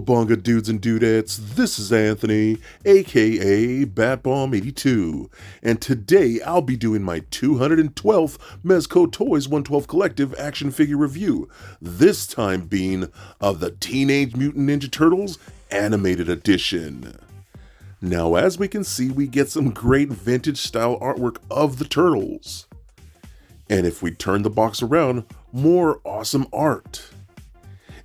Cowabunga dudes and dudettes, this is Anthony, aka Batbomb82, and today I'll be doing my 212th Mezco Toyz 112 Collective action figure review, this time being of the Teenage Mutant Ninja Turtles Animated Edition. Now as we can see, we get some great vintage style artwork of the Turtles. And if we turn the box around, more awesome art.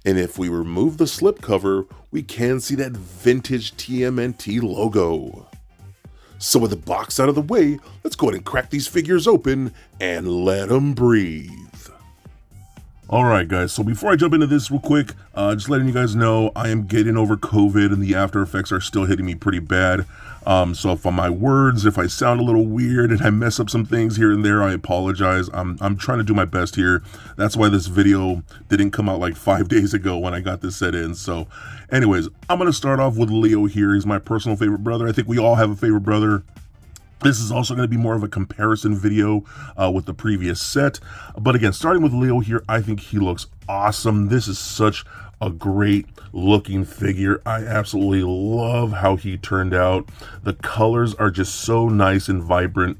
And if we remove the slipcover, we can see that vintage TMNT logo. So with the box out of the way, let's go ahead and crack these figures open and let them breathe. Alright guys, so before I jump into this real quick, just letting you guys know I am getting over COVID and the after effects are still hitting me pretty bad. So if on my words, if I sound a little weird and I mess up some things here and there, I apologize. I'm trying to do my best here. That's why this video didn't come out like 5 days ago when I got this set in. So anyways, I'm going to start off with Leo here. He's my personal favorite brother. I think we all have a favorite brother. This is also going to be more of a comparison video with the previous set. But again, starting with Leo here, I think he looks awesome. This is such a great looking figure. I absolutely love how he turned out. The colors are just so nice and vibrant.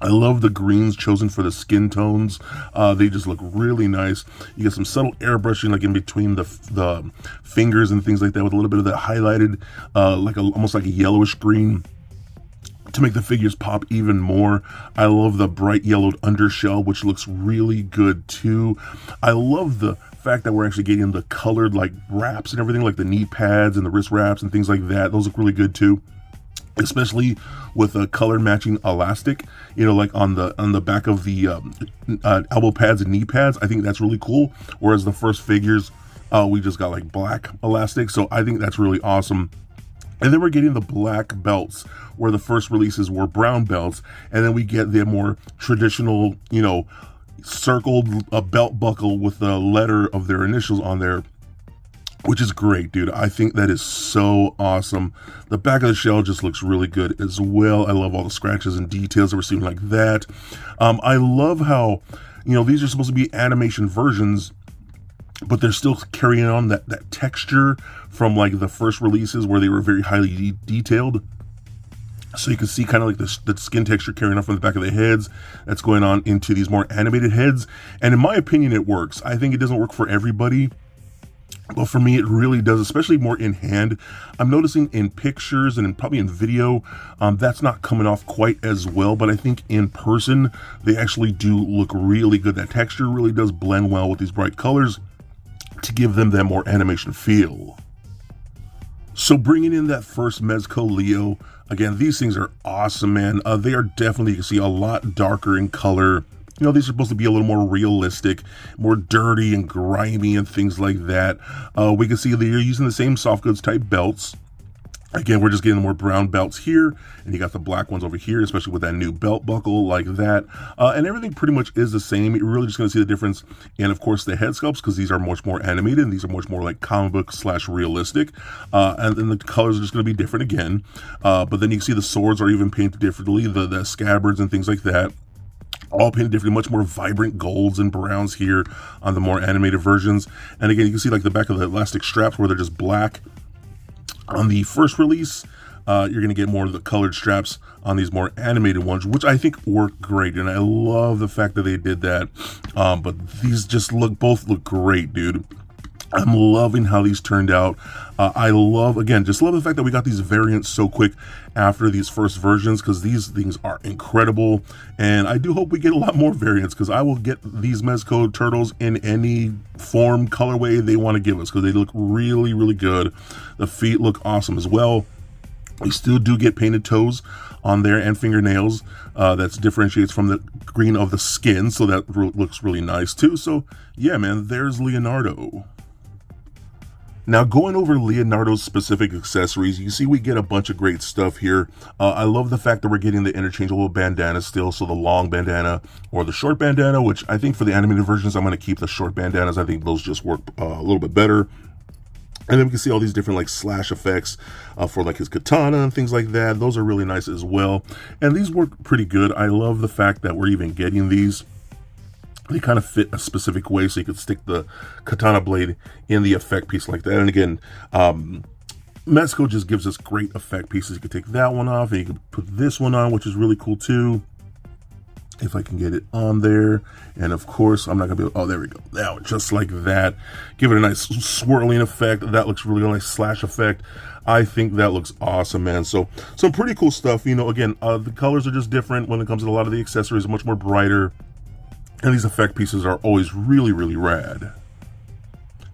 I love the greens chosen for the skin tones. They just look really nice. You get some subtle airbrushing like in between the fingers and things like that with a little bit of that highlighted, almost like a yellowish green, to make the figures pop even more. I love the bright yellowed undershell, which looks really good too. I love the fact that we're actually getting the colored like wraps and everything, like the knee pads and the wrist wraps and things like that. Those look really good too, especially with a color matching elastic, you know, like on the back of the elbow pads and knee pads. I think that's really cool. Whereas the first figures, we just got like black elastic. So I think that's really awesome. And then we're getting the black belts, where the first releases were brown belts. And then we get the more traditional, you know, circled belt buckle with the letter of their initials on there, which is great, dude. I think that is so awesome. The back of the shell just looks really good as well. I love all the scratches and details that we're seeing like that. I love how, you know, these are supposed to be animation versions, but they're still carrying on that texture from like the first releases where they were very highly detailed. So you can see kind of like the skin texture carrying on from the back of the heads that's going on into these more animated heads. And in my opinion, it works. I think it doesn't work for everybody, but for me, it really does, especially more in hand. I'm noticing in pictures and probably in video, that's not coming off quite as well, but I think in person, they actually do look really good. That texture really does blend well with these bright colors to give them that more animation feel. So bringing in that first Mezco Leo, again, these things are awesome, man. They are definitely, you can see, a lot darker in color. You know, these are supposed to be a little more realistic, more dirty and grimy and things like that. We can see they're using the same soft goods type belts. Again, we're just getting more brown belts here, and you got the black ones over here, especially with that new belt buckle like that. And everything pretty much is the same. You're really just going to see the difference in, of course, the head sculpts, because these are much more animated, and these are much more like comic book / realistic. And then the colors are just going to be different again. But then you can see the swords are even painted differently, the scabbards and things like that. All painted differently, much more vibrant golds and browns here on the more animated versions. And again, you can see like the back of the elastic straps where they're just black. On the first release, you're going to get more of the colored straps on these more animated ones, which I think work great. And I love the fact that they did that. But these just both look great, dude. I'm loving how these turned out. I love the fact that we got these variants so quick after these first versions, because these things are incredible. And I do hope we get a lot more variants, because I will get these Mezco Turtles in any form, colorway they want to give us, because they look really, really good. The feet look awesome as well. We still do get painted toes on there and fingernails. That differentiates from the green of the skin, so that looks really nice too. So yeah, man, there's Leonardo. Now, going over Leonardo's specific accessories, you see we get a bunch of great stuff here. I love the fact that we're getting the interchangeable bandana still, so the long bandana or the short bandana, which I think for the animated versions, I'm going to keep the short bandanas. I think those just work a little bit better. And then we can see all these different like slash effects for like his katana and things like that. Those are really nice as well. And these work pretty good. I love the fact that we're even getting these they kind of fit a specific way, so you could stick the katana blade in the effect piece like that. And again, Mezco just gives us great effect pieces. You could take that one off, and you could put this one on, which is really cool too. If I can get it on there. And of course, I'm not gonna be able, oh, there we go. Now, just like that. Give it a nice swirling effect. That looks really nice, slash effect. I think that looks awesome, man. So some pretty cool stuff. You know, again, the colors are just different when it comes to a lot of the accessories, much more brighter. And these effect pieces are always really, really rad.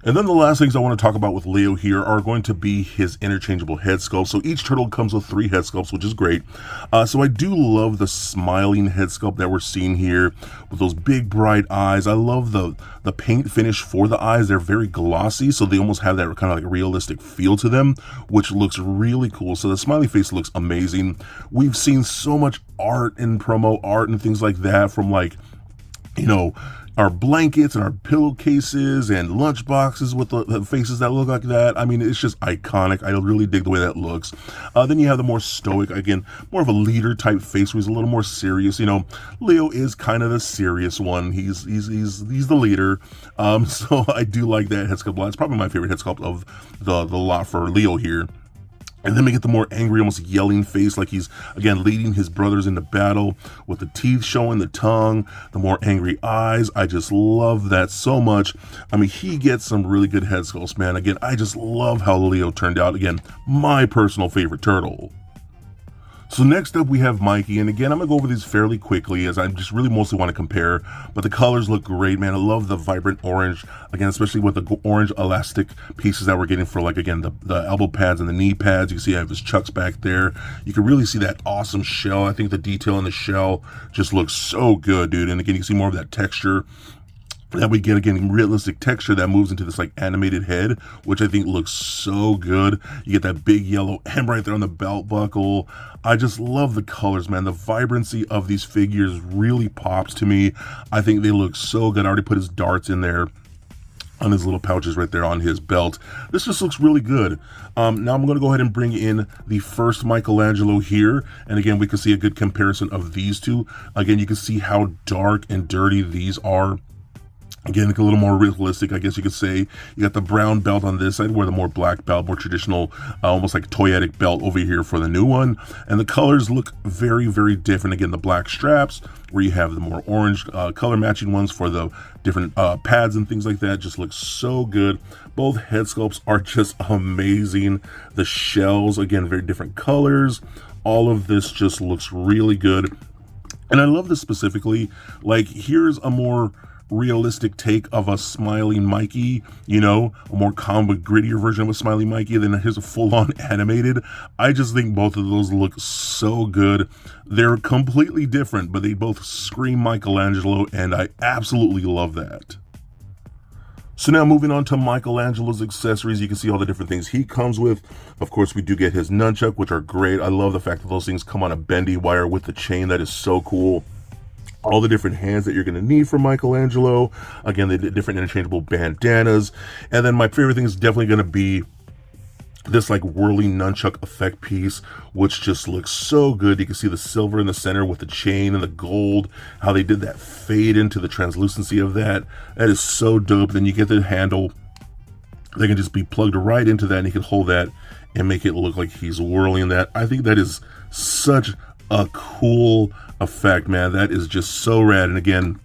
And then the last things I want to talk about with Leo here are going to be his interchangeable head sculpt. So each turtle comes with 3 head sculpts, which is great. So I do love the smiling head sculpt that we're seeing here with those big bright eyes. I love the paint finish for the eyes. They're very glossy, so they almost have that kind of like realistic feel to them, which looks really cool. So the smiley face looks amazing. We've seen so much art and promo art and things like that from, like, you know, our blankets and our pillowcases and lunch boxes with the faces that look like that. I mean, it's just iconic. I really dig the way that looks. Then you have the more stoic, again, more of a leader type face where he's a little more serious. You know, Leo is kind of the serious one. He's the leader. So I do like that head sculpt. It's probably my favorite head sculpt of the lot for Leo here. And then we get the more angry, almost yelling face, like he's, again, leading his brothers into battle with the teeth showing, the tongue, the more angry eyes. I just love that so much. I mean, he gets some really good head sculpts, man. Again, I just love how Leo turned out. Again, my personal favorite turtle. So next up we have Mikey, and again I'm gonna go over these fairly quickly as I just really mostly want to compare, but the colors look great, man. I love the vibrant orange, again, especially with the orange elastic pieces that we're getting for, like, again, the elbow pads and the knee pads. You can see I have his chucks back there. You can really see that awesome shell. I think the detail in the shell just looks so good, dude. And again, you can see more of that texture that we get, again, realistic texture that moves into this like animated head, which I think looks so good. You get that big yellow M right there on the belt buckle. I just love the colors, man. The vibrancy of these figures really pops to me. I think they look so good. I already put his darts in there on his little pouches right there on his belt. This just looks really good. Now I'm going to go ahead and bring in the first Michelangelo here. And again, we can see a good comparison of these two. Again, you can see how dark and dirty these are. Again, a little more realistic, I guess you could say. You got the brown belt on this side, where the more black belt, more traditional, almost like toyetic belt over here for the new one. And the colors look very, very different. Again, the black straps, where you have the more orange color matching ones for the different pads and things like that, just look so good. Both head sculpts are just amazing. The shells, again, very different colors. All of this just looks really good. And I love this specifically. Like, here's a more realistic take of a smiling Mikey, you know, a more comic grittier version of a smiling Mikey, then here's a full-on animated. I just think both of those look so good. They're completely different, but they both scream Michelangelo, and I absolutely love that. So now moving on to Michelangelo's accessories, you can see all the different things he comes with. Of course, we do get his nunchuck, which are great. I love the fact that those things come on a bendy wire with the chain. That is so cool. All the different hands that you're going to need for Michelangelo. Again, the different interchangeable bandanas. And then my favorite thing is definitely going to be this like whirling nunchuck effect piece, which just looks so good. You can see the silver in the center with the chain and the gold, how they did that fade into the translucency of that. That is so dope. Then you get the handle. They can just be plugged right into that, and you can hold that and make it look like he's whirling that. I think that is such a cool effect, man. That is just so rad. And again,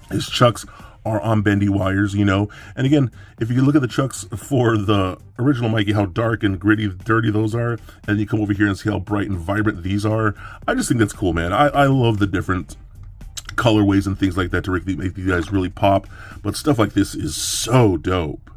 his chucks are on bendy wires, you know. And again, if you look at the chucks for the original Mikey, how dark and gritty, dirty those are, and you come over here and see how bright and vibrant these are, I just think that's cool, man. I love the different colorways and things like that to make these guys really pop. But stuff like this is so dope.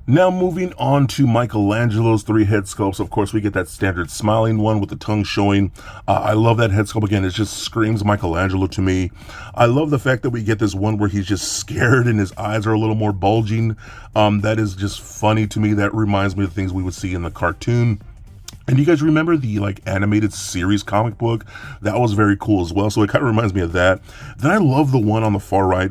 Now moving on to Michelangelo's 3 head sculpts. Of course, we get that standard smiling one with the tongue showing. I love that head sculpt. Again, it just screams Michelangelo to me. I love the fact that we get this one where he's just scared and his eyes are a little more bulging. That is just funny to me. That reminds me of things we would see in the cartoon. And you guys remember the like animated series comic book? That was very cool as well. So it kind of reminds me of that. Then I love the one on the far right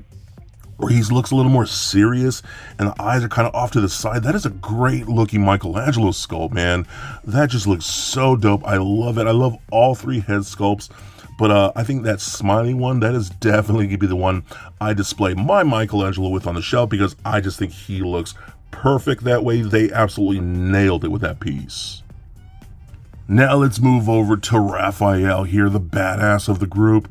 where he looks a little more serious and the eyes are kind of off to the side. That is a great looking Michelangelo sculpt, man. That just looks so dope. I love it. I love all 3 head sculpts. But I think that smiling one, that is definitely going to be the one I display my Michelangelo with on the shelf, because I just think he looks perfect that way. They absolutely nailed it with that piece. Now let's move over to Raphael here, the badass of the group.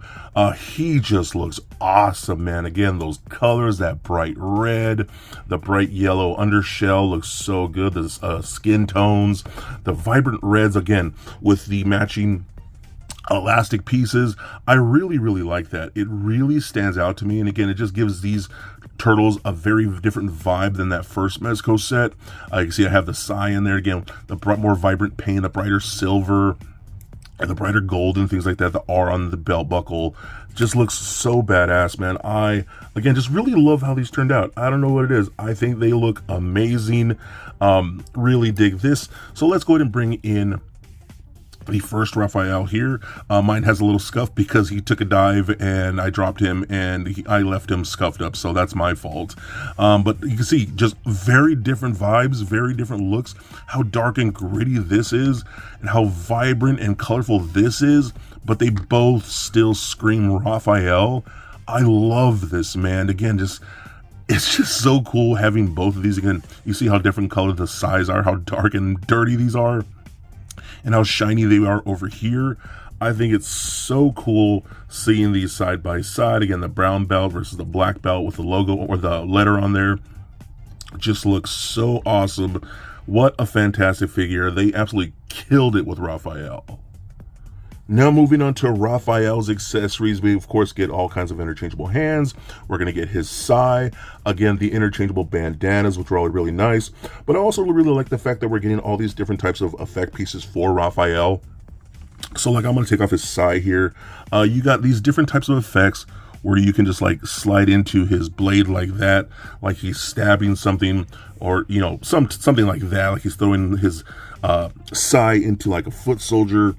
He just looks awesome, man. Again, those colors, that bright red, the bright yellow undershell looks so good. The skin tones, the vibrant reds, again, with the matching elastic pieces. I really like that. It really stands out to me, and again, it just gives these turtles a very different vibe than that first Mezco set. You can see I have the Psy in there again, the more vibrant paint, the brighter silver and the brighter gold and things like that. The R on the belt buckle just looks so badass, man. I again just really love how these turned out. I don't know what it is. I think they look amazing. Really dig this. So let's go ahead and bring in the first Raphael here. Mine has a little scuff because he took a dive and I dropped him, and I left him scuffed up, so that's my fault. But you can see just very different vibes, very different looks, how dark and gritty this is and how vibrant and colorful this is, but they both still scream Raphael. I love this, man. Again, it's just so cool having both of these. Again, you see how different color the size are, how dark and dirty these are, and how shiny they are over here. I think it's so cool seeing these side by side. Again, the brown belt versus the black belt with the logo or the letter on there. Just looks so awesome. What a fantastic figure. They absolutely killed it with Raphael. Now moving on to Raphael's accessories, we of course get all kinds of interchangeable hands. We're going to get his Psy. Again, the interchangeable bandanas, which are all really nice. But I also really like the fact that we're getting all these different types of effect pieces for Raphael. So like I'm going to take off his Psy here. You got these different types of effects where you can just like slide into his blade like that, like he's stabbing something, or you know, something like that, like he's throwing his Psy into like a foot soldier.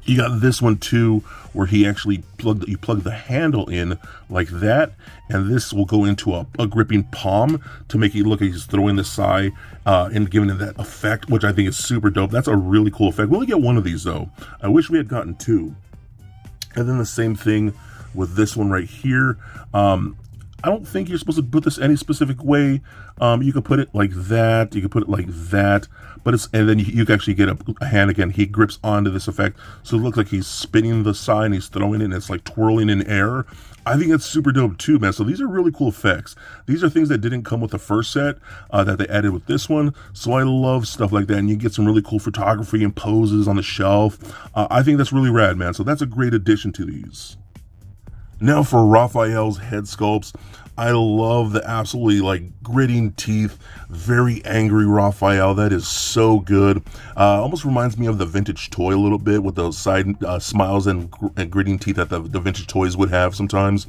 You got this one too, where he actually you plug the handle in like that, and this will go into a gripping palm to make it look like he's throwing the Psy and giving it that effect, which I think is super dope. That's a really cool effect. We only get one of these though. I wish we had gotten two. And then the same thing with this one right here. I don't think you're supposed to put this any specific way. You could put it like that. You could put it like that. But and then you can actually get a hand again. He grips onto this effect, so it looks like he's spinning the Psy and he's throwing it, and it's like twirling in air. I think it's super dope too, man. So these are really cool effects. These are things that didn't come with the first set that they added with this one. So I love stuff like that, and you get some really cool photography and poses on the shelf. I think that's really rad, man. So that's a great addition to these. Now for Raphael's head sculpts, I love the absolutely like gritting teeth, very angry Raphael. That is so good. Almost reminds me of the vintage toy a little bit, with those side smiles and gritting teeth that the vintage toys would have sometimes.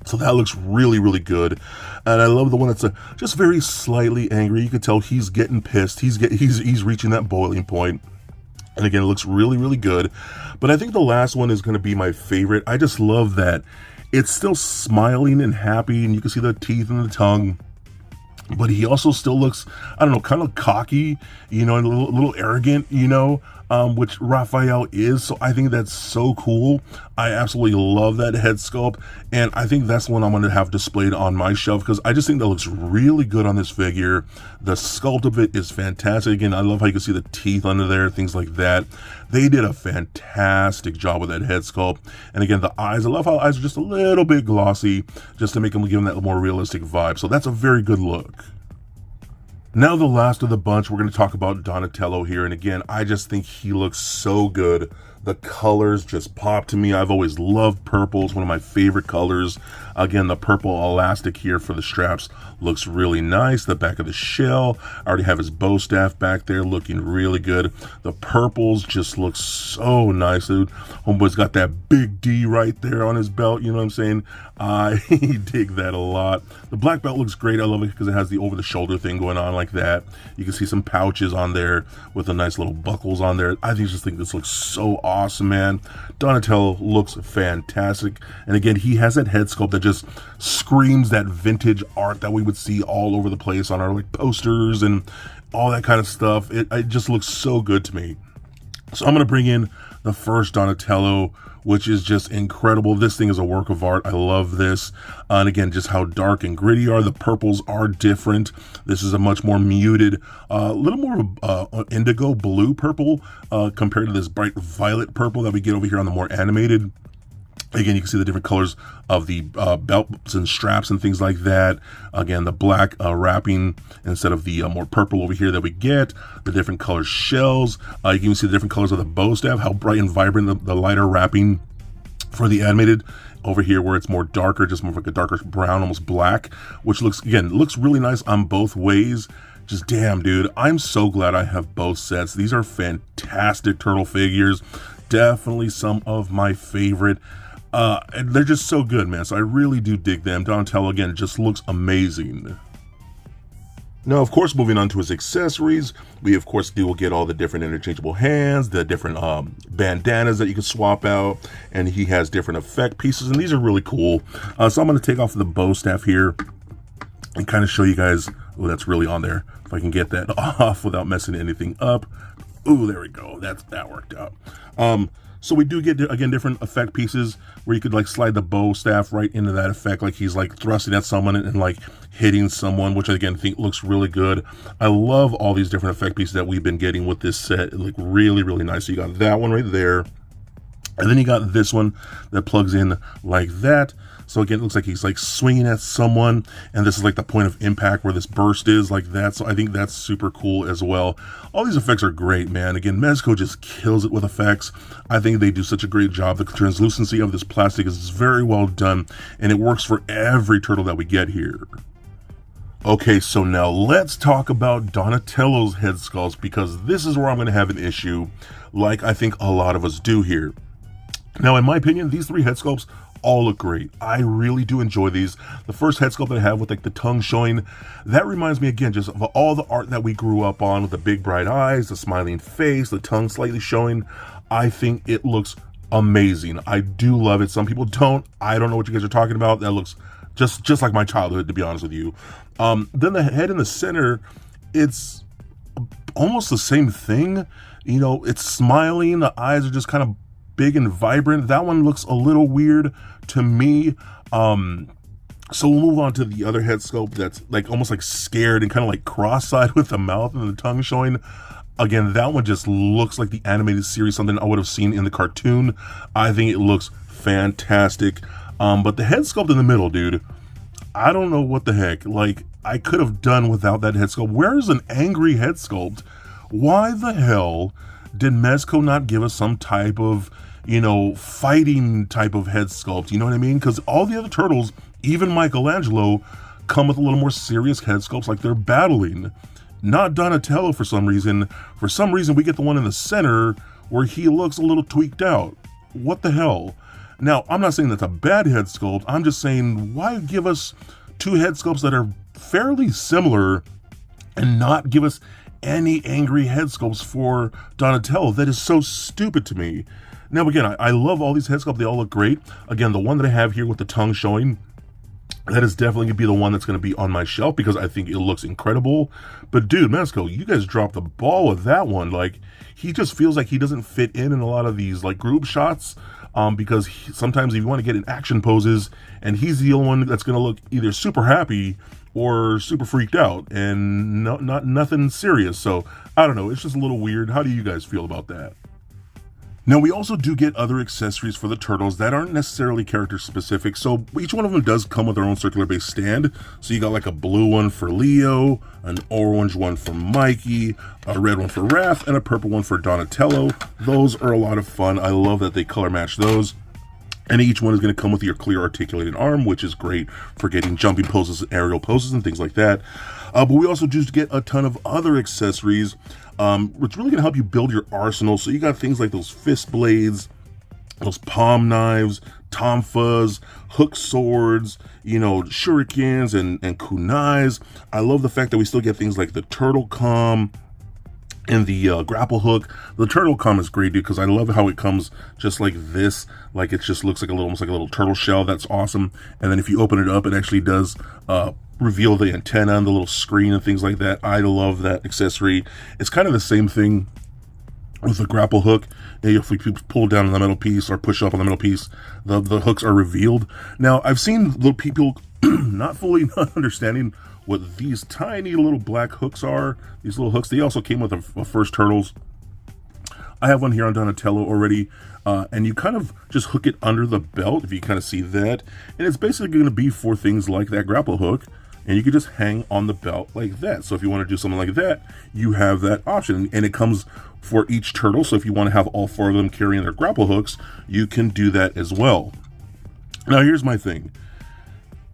So that looks really good. And I love the one that's just very slightly angry. You can tell he's getting pissed. He's reaching that boiling point. And again, it looks really good. But I think the last one is going to be my favorite. I just love that it's still smiling and happy, and you can see the teeth and the tongue. But he also still looks, I don't know, kind of cocky, you know, and a little arrogant, you know, which Raphael is. So I think that's so cool. I absolutely love that head sculpt, and I think that's one I'm going to have displayed on my shelf, because I just think that looks really good on this figure. The sculpt of it is fantastic. Again, I love how you can see the teeth under there, things like that. They did a fantastic job with that head sculpt. And again, the eyes, I love how eyes are just a little bit glossy, just to make them give them that more realistic vibe. So that's a very good look. Now the last of the bunch, we're going to talk about Donatello here. And again, I just think he looks so good. The colors just pop to me. I've always loved purple. It's one of my favorite colors. Again, the purple elastic here for the straps looks really nice. The back of the shell, I already have his bow staff back there looking really good. The purples just look so nice, dude. Homeboy's got that big D right there on his belt, you know what I'm saying? I dig that a lot. The black belt looks great. I love it because it has the over-the-shoulder thing going on like that. You can see some pouches on there with the nice little buckles on there. I just think this looks so awesome, man. Donatello looks fantastic. And again, he has that head sculpt that just screams that vintage art that we would see all over the place on our like posters and all that kind of stuff. It just looks so good to me. So I'm going to bring in the first Donatello, which is just incredible. This thing is a work of art. I love this. And again, just how dark and gritty are. The purples are different. This is a much more muted, little more of indigo blue purple compared to this bright violet purple that we get over here on the more animated. Again, you can see the different colors of the belts and straps and things like that. Again, the black wrapping instead of the more purple over here that we get. The different color shells. You can even see the different colors of the bow staff, how bright and vibrant the lighter wrapping for the animated. Over here where it's more darker, just more like a darker brown, almost black, which looks, again, looks really nice on both ways. Just damn, dude, I'm so glad I have both sets. These are fantastic turtle figures. Definitely some of my favorite. And they're just so good, man. So I really do dig them. Donatello, again, just looks amazing. Now, of course, moving on to his accessories, we, of course, will get all the different interchangeable hands, the different bandanas that you can swap out, and he has different effect pieces, and these are really cool. So I'm going to take off the bow staff here and kind of show you guys. Oh, that's really on there. If I can get that off without messing anything up. Oh, there we go. That worked out. So we do get, again, different effect pieces where you could like slide the bow staff right into that effect, like he's like thrusting at someone and like hitting someone, which I again think looks really good. I love all these different effect pieces that we've been getting with this set. It look really, really nice. So you got that one right there. And then you got this one that plugs in like that. So again, it looks like he's like swinging at someone, and this is like the point of impact where this burst is like that. So I think that's super cool as well. All these effects are great, man. Again, Mezco just kills it with effects. I think they do such a great job. The translucency of this plastic is very well done, and it works for every turtle that we get here. Okay, so now let's talk about Donatello's head sculpts, because this is where I'm going to have an issue, like I think a lot of us do here. Now, in my opinion, these three head sculpts all look great. I really do enjoy these. The first head sculpt that I have with like the tongue showing, that reminds me again just of all the art that we grew up on with the big bright eyes, the smiling face, the tongue slightly showing. I think it looks amazing. I do love it. Some people don't. I don't know what you guys are talking about. That looks just like my childhood, to be honest with you. Then the head in the center, it's almost the same thing. You know, it's smiling. The eyes are just kind of big and vibrant. That one looks a little weird to me. So we'll move on to the other head sculpt that's like almost like scared and kind of like cross-eyed with the mouth and the tongue showing. Again, that one just looks like the animated series, something I would have seen in the cartoon. I think it looks fantastic. But the head sculpt in the middle, dude, I don't know what the heck. Like, I could have done without that head sculpt. Where is an angry head sculpt? Why the hell did Mezco not give us some type of, you know, fighting type of head sculpt? You know what I mean? Because all the other turtles, even Michelangelo, come with a little more serious head sculpts, like they're battling. Not Donatello for some reason. For some reason, we get the one in the center where he looks a little tweaked out. What the hell? Now, I'm not saying that's a bad head sculpt. I'm just saying, why give us two head sculpts that are fairly similar and not give us any angry head sculpts for Donatello? That is so stupid to me. Now, again, I love all these head sculpts. They all look great. Again, the one that I have here with the tongue showing, that is definitely going to be the one that's going to be on my shelf because I think it looks incredible. But dude, Mezco, you guys dropped the ball with that one. Like, he just feels like he doesn't fit in a lot of these like group shots. Because sometimes if you want to get in action poses, and he's the only one that's going to look either super happy or super freaked out, and nothing serious. So I don't know, it's just a little weird. How do you guys feel about that? Now, we also do get other accessories for the turtles that aren't necessarily character specific, so each one of them does come with their own circular base stand. So you got like a blue one for Leo, an orange one for Mikey, a red one for Raph, and a purple one for Donatello. Those are a lot of fun. I love that they color match those. And each one is going to come with your clear articulated arm, which is great for getting jumping poses, aerial poses, and things like that. But we also just get a ton of other accessories, which really going to help you build your arsenal. So you got things like those fist blades, those palm knives, tonfas, hook swords, you know, shurikens, and kunais. I love the fact that we still get things like the turtle com and the grapple hook. The turtle com is great, dude, because I love how it comes just like this. Like, it just looks like almost like a little turtle shell. That's awesome. And then if you open it up, it actually does reveal the antenna and the little screen and things like that. I love that accessory. It's kind of the same thing with the grapple hook. If we pull down on the metal piece or push up on the metal piece, the hooks are revealed. Now, I've seen little people not fully understanding what these tiny little black hooks are. These little hooks, they also came with the first turtles. I have one here on Donatello already, and you kind of just hook it under the belt, if you kind of see that. And it's basically going to be for things like that grapple hook, and you can just hang on the belt like that. So if you want to do something like that, you have that option, and it comes for each turtle. So if you want to have all 4 of them carrying their grapple hooks, you can do that as well. Now here's my thing.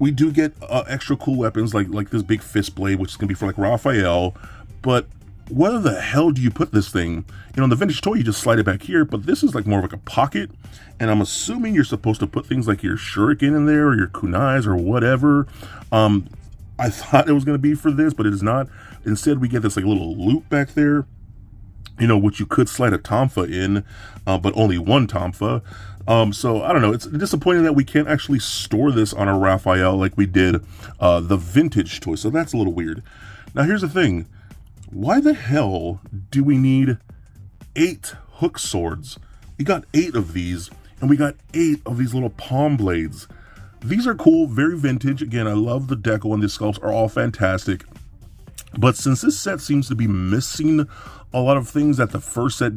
We do get extra cool weapons like this big fist blade, which is going to be for like Raphael, but where the hell do you put this thing? You know, in the vintage toy, you just slide it back here, but this is like more of like a pocket, and I'm assuming you're supposed to put things like your shuriken in there, or your kunais, or whatever. I thought it was going to be for this, but it is not. Instead, we get this like little loop back there, you know, which you could slide a tonfa in, but only one tonfa. So I don't know, it's disappointing that we can't actually store this on a Raphael like we did the vintage toy, so that's a little weird. Now here's the thing. Why the hell do we need 8 hook swords? We got 8 of these, and we got 8 of these little palm blades. These are cool, very vintage. Again, I love the deco, and the sculpts are all fantastic. But since this set seems to be missing a lot of things that the first set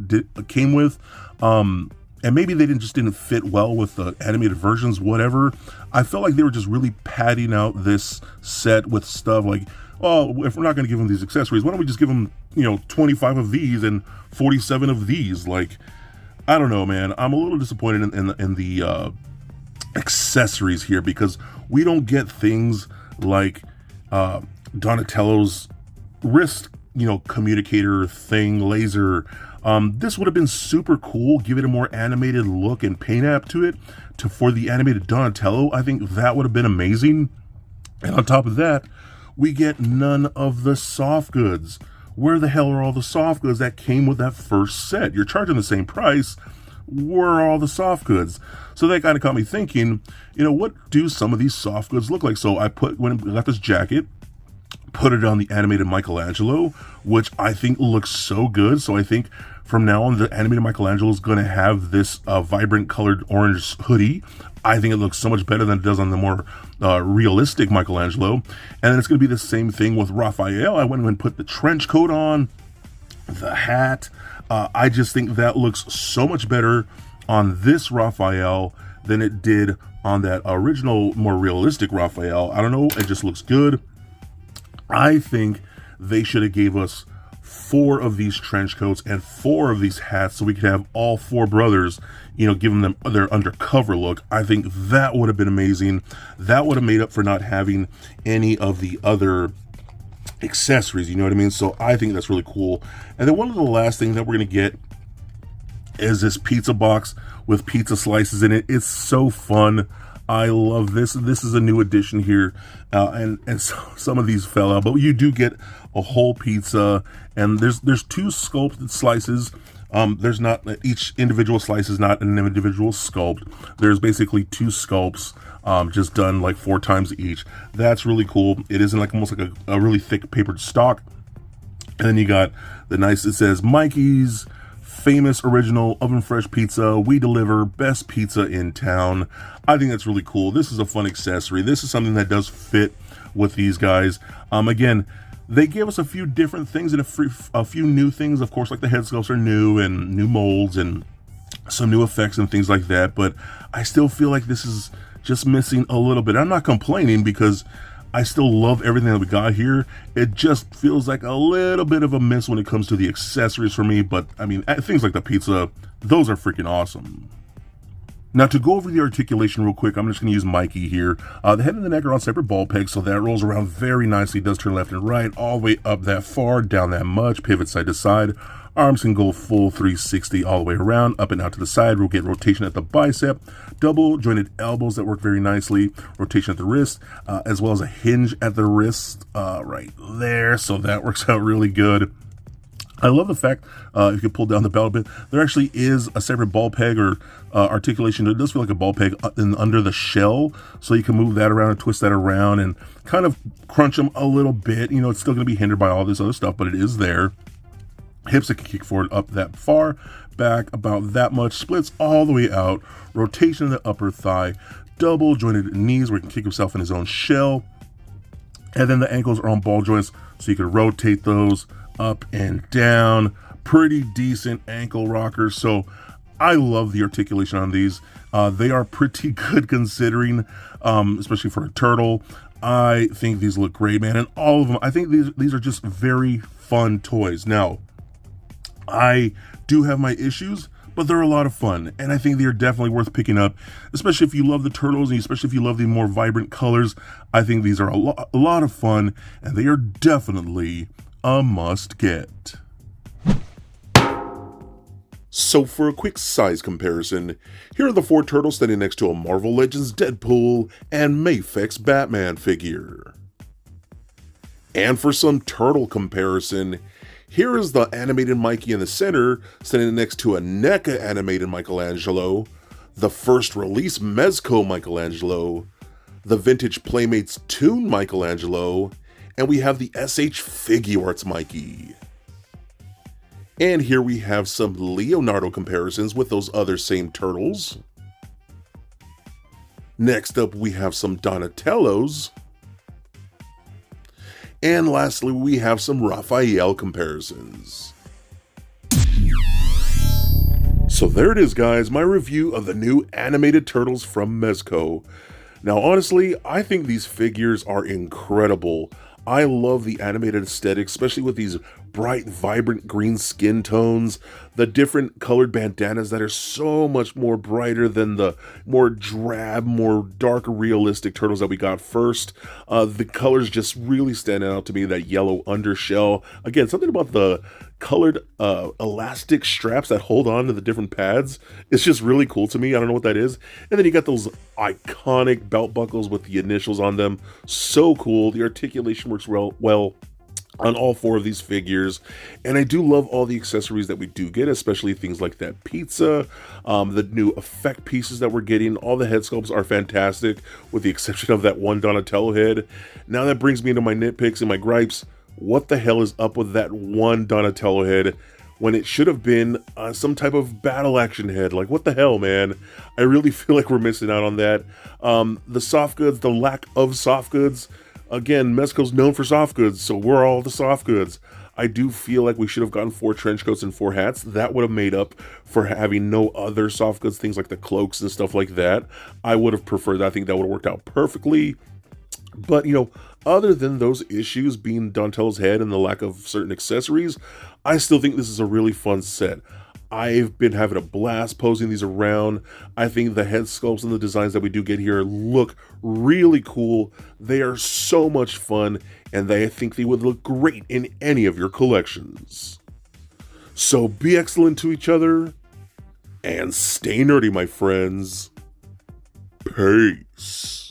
came with, and maybe they didn't fit well with the animated versions, whatever, I felt like they were just really padding out this set with stuff like, oh, if we're not going to give them these accessories, why don't we just give them, you know, 25 of these and 47 of these? Like, I don't know, man. I'm a little disappointed in the accessories here, because we don't get things like Donatello's wrist, you know, communicator thing, laser. This would have been super cool. Give it a more animated look and paint app to it. For the animated Donatello, I think that would have been amazing. And on top of that, we get none of the soft goods. Where the hell are all the soft goods that came with that first set? You're charging the same price. Where are all the soft goods? So that kind of got me thinking, you know, what do some of these soft goods look like? So I when I got this jacket, put it on the animated Michelangelo, which I think looks so good. So I think from now on, the animated Michelangelo is going to have this vibrant colored orange hoodie. I think it looks so much better than it does on the more realistic Michelangelo. And then it's going to be the same thing with Raphael. I went and put the trench coat on, the hat. I just think that looks so much better on this Raphael than it did on that original, more realistic Raphael. I don't know, it just looks good. I think they should have gave us 4 of these trench coats and 4 of these hats, so we could have all 4 brothers, you know, giving them their undercover look. I think that would have been amazing. That would have made up for not having any of the other accessories, you know what I mean? So I think that's really cool. And then one of the last things that we're going to get is this pizza box with pizza slices in it. It's so fun. I love this. This is a new addition here, and so some of these fell out, but you do get a whole pizza, and there's 2 sculpted slices. There's not, each individual slice is not an individual sculpt. There's basically 2 sculpts, just done like 4 times each. That's really cool. It isn't like almost like a really thick papered stock. And then you got the nice, it says Mikey's famous original oven fresh pizza. We deliver best pizza in town. I think that's really cool. This is a fun accessory. This is something that does fit with these guys. Again, they gave us a few different things and a few new things. Of course, like the head sculpts are new and new molds and some new effects and things like that. But I still feel like this is just missing a little bit. I'm not complaining because I still love everything that we got here. It just feels like a little bit of a miss when it comes to the accessories for me. But I mean, things like the pizza, those are freaking awesome. Now, to go over the articulation real quick, I'm just going to use Mikey here. The head and the neck are on separate ball pegs, so that rolls around very nicely. It does turn left and right, all the way up that far, down that much, pivot side to side. Arms can go full 360 all the way around, up and out to the side. We'll get rotation at the bicep, double jointed elbows that work very nicely, rotation at the wrist, as well as a hinge at the wrist right there. So that works out really good. I love the fact, if you pull down the belt a bit, there actually is a separate ball peg or articulation. It does feel like a ball peg under the shell, so you can move that around and twist that around and kind of crunch them a little bit. You know, it's still going to be hindered by all this other stuff, but it is there. hips that can kick forward up that far, back about that much, splits all the way out, rotation in the upper thigh, double jointed knees where he can kick himself in his own shell, and then the ankles are on ball joints so you can rotate those up and down. Pretty decent ankle rockers, so I love the articulation on these. They are pretty good considering, especially for a turtle. I think these look great, man, and all of them, I think these are just very fun toys. Now, I do have my issues, but they're a lot of fun, and I think they're definitely worth picking up, especially if you love the turtles, and especially if you love the more vibrant colors. I think these are a lot of fun, and they are definitely a must-get. So for a quick size comparison, here are the 4 turtles standing next to a Marvel Legends Deadpool and Mafex Batman figure. And for some turtle comparison, here is the animated Mikey in the center standing next to a NECA animated Michelangelo, the first release Mezco Michelangelo, the vintage Playmates Toon Michelangelo, and we have the SH Figuarts Mikey. And here we have some Leonardo comparisons with those other same turtles. Next up, we have some Donatellos. And lastly, we have some Raphael comparisons. So there it is, guys, my review of the new animated turtles from Mezco. Now, honestly, I think these figures are incredible. I love the animated aesthetic, especially with these bright, vibrant green skin tones, the different colored bandanas that are so much more brighter than the more drab, more dark, realistic turtles that we got first. The colors just really stand out to me, that yellow undershell. Again, something about the colored elastic straps that hold on to the different pads. It's just really cool to me. I don't know what that is. And then you got those iconic belt buckles with the initials on them. So cool. The articulation works well on all 4 of these figures, and I do love all the accessories that we do get, especially things like that pizza, the new effect pieces that we're getting. All the head sculpts are fantastic, with the exception of that one Donatello head. Now that brings me into my nitpicks and my gripes. What the hell is up with that one Donatello head when it should have been some type of battle action head? Like, what the hell, man? I really feel like we're missing out on that. The soft goods, the lack of soft goods. Again, Mezco's known for soft goods, so we're all the soft goods. I do feel like we should have gotten 4 trench coats and 4 hats. That would have made up for having no other soft goods, things like the cloaks and stuff like that. I would have preferred that. I think that would have worked out perfectly. But, you know, other than those issues being Donatello's head and the lack of certain accessories, I still think this is a really fun set. I've been having a blast posing these around. I think the head sculpts and the designs that we do get here look really cool. They are so much fun, and I think they would look great in any of your collections. So be excellent to each other, and stay nerdy, my friends. Peace.